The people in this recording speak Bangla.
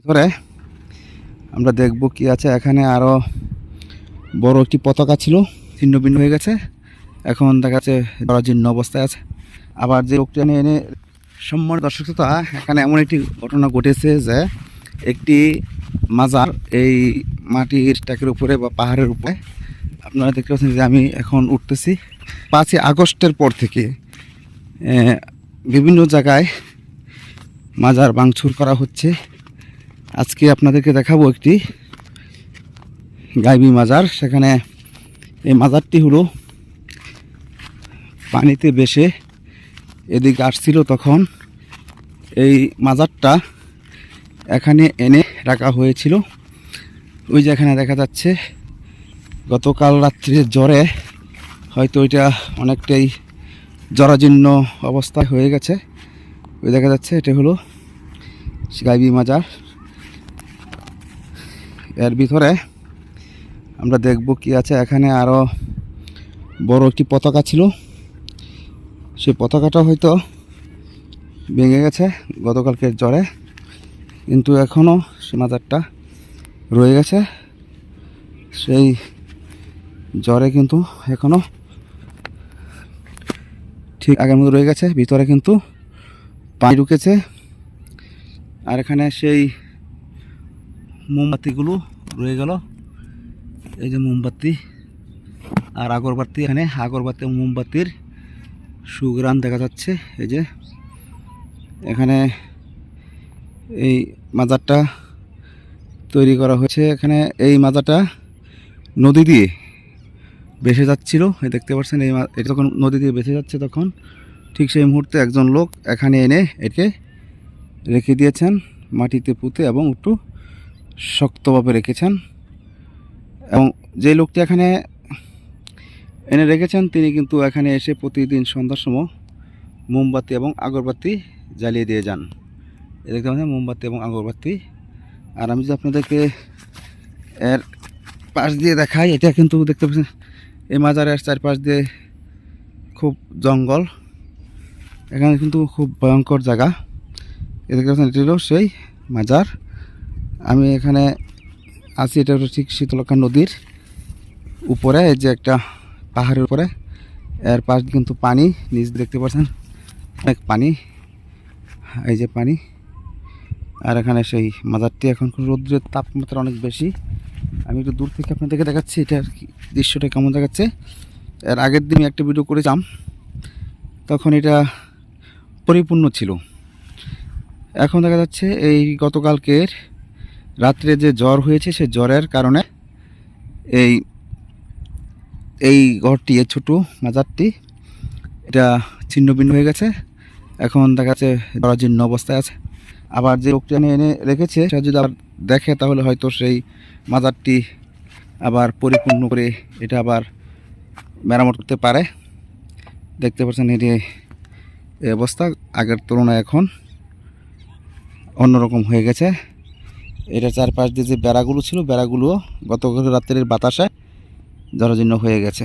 ধরে আমরা দেখব কি আছে এখানে। আরো বড় একটি পতাকা ছিল, ছিন্ন ভিন্ন হয়ে গেছে, এখন দেখা যাচ্ছে জরাজীর্ণ অবস্থায় আছে। আবার যে লোকটি এনে সম্মান দর্শক শ্রোতা, এখানে এমন একটি ঘটনা ঘটেছে যে একটি মাজার এই মাটির টাকের উপরে বা পাহাড়ের উপরে, আপনারা দেখতে পাচ্ছেন যে আমি এখন উঠতেছি। 5ই আগস্টের পর থেকে বিভিন্ন জায়গায় মাজার ভাঙচুর করা হচ্ছে। আজকে আপনাদেরকে দেখাবো একটি গাইবী মাজার। সেখানে এই মাজারটি হলো পানিতে ভেসে এদিকে আসছিল, তখন এই মাজারটা এখানে এনে রাখা হয়েছিল। ওই যে এখানে দেখা যাচ্ছে গতকাল রাত্রির জ্বরে হয়তো ওইটা অনেকটাই জরাজীর্ণ অবস্থায় হয়ে গেছে। ওই দেখা যাচ্ছে এটা হলো গাইবী মাজার। এর ভিতরে আমরা দেখব কি আছে এখানে। আরো বড় একটি পতাকা ছিল, সেই পতাকাটা হয়তো ভেঙে গেছে গতকালকের জ্বরে, কিন্তু এখনও সে মাজারটা রয়ে গেছে। সেই জ্বরে কিন্তু এখনও ঠিক আগের মতো রয়ে গেছে, ভিতরে কিন্তু পানি ঢুকেছে। আর এখানে সেই মোমবাতিগুলো রয়ে গেল, এই যে মোমবাতি আর আগরবাতি, এখানে আগরবাতি এবং মোমবাতির সুঘ্রাণ দেখা যাচ্ছে। এই যে এখানে এই মাজারটা তৈরি করা হয়েছে। এখানে এই মাজারটা নদী দিয়ে ভেসে যাচ্ছিল, দেখতে পাচ্ছেন। এটা যখন নদী দিয়ে ভেসে যাচ্ছে, তখন ঠিক সেই মুহূর্তে একজন লোক এখানে এনে একে রেখে দিয়েছেন মাটিতে পুঁতে, এবং একটু শক্তভাবে রেখেছেন। এবং যে লোকটি এখানে এনে রেখেছেন তিনি কিন্তু এখানে এসে প্রতিদিন সন্ধ্যার সময় মোমবাতি এবং আগরবাতি জ্বালিয়ে দিয়ে যান। দেখতে পাচ্ছেন মোমবাতি এবং আগরবাতি। আর আমি যদি আপনাদেরকে এর পাশ দিয়ে দেখাই, এটা কিন্তু দেখতে পাচ্ছেন এই মাজারের চারপাশ দিয়ে খুব জঙ্গল, এখানে কিন্তু খুব ভয়ঙ্কর জায়গা। দেখতে পাচ্ছেন এটি হলো সেই মাজার। আমি এখানে আছি, এটা হলো ঠিক শীতলক্ষা নদীর উপরে, এই যে একটা পাহাড়ের উপরে, এর পাশ কিন্তু পানি, নিচ দেখতে পাচ্ছেন অনেক পানি, এই যে পানি। আর এখানে সেই মাজারটি এখন রৌদ্রের তাপমাত্রা অনেক বেশি। আমি একটু দূর থেকে আপনাদেরকে দেখাচ্ছি এটার দৃশ্যটা কেমন দেখাচ্ছে। এর আগের দিন একটা ভিডিও করেছিলাম, তখন এটা পরিপূর্ণ ছিল। এখন দেখা যাচ্ছে এই গতকালকের রাত্রে যে জ্বর হয়েছে, সেই জ্বরের কারণে এই ঘরটি, এই ছোটো মাজারটি, এটা ছিন্ন ভিন্ন হয়ে গেছে। এখন দেখা যাচ্ছে জরাজীর্ণ অবস্থায় আছে। আবার যে লোকটি এনে রেখেছে সে যদি আবার দেখে, তাহলে হয়তো সেই মাজারটি আবার পরিপূর্ণ করে এটা আবার মেরামত করতে পারে। দেখতে পাচ্ছেন এটি এই অবস্থা, আগের তুলনায় এখন অন্যরকম হয়ে গেছে। এটা চারপাশ দিয়ে যে বেড়াগুলো ছিল, বেড়াগুলো গতকাল রাত্রের বাতাসে জরাজীর্ণ হয়ে গেছে।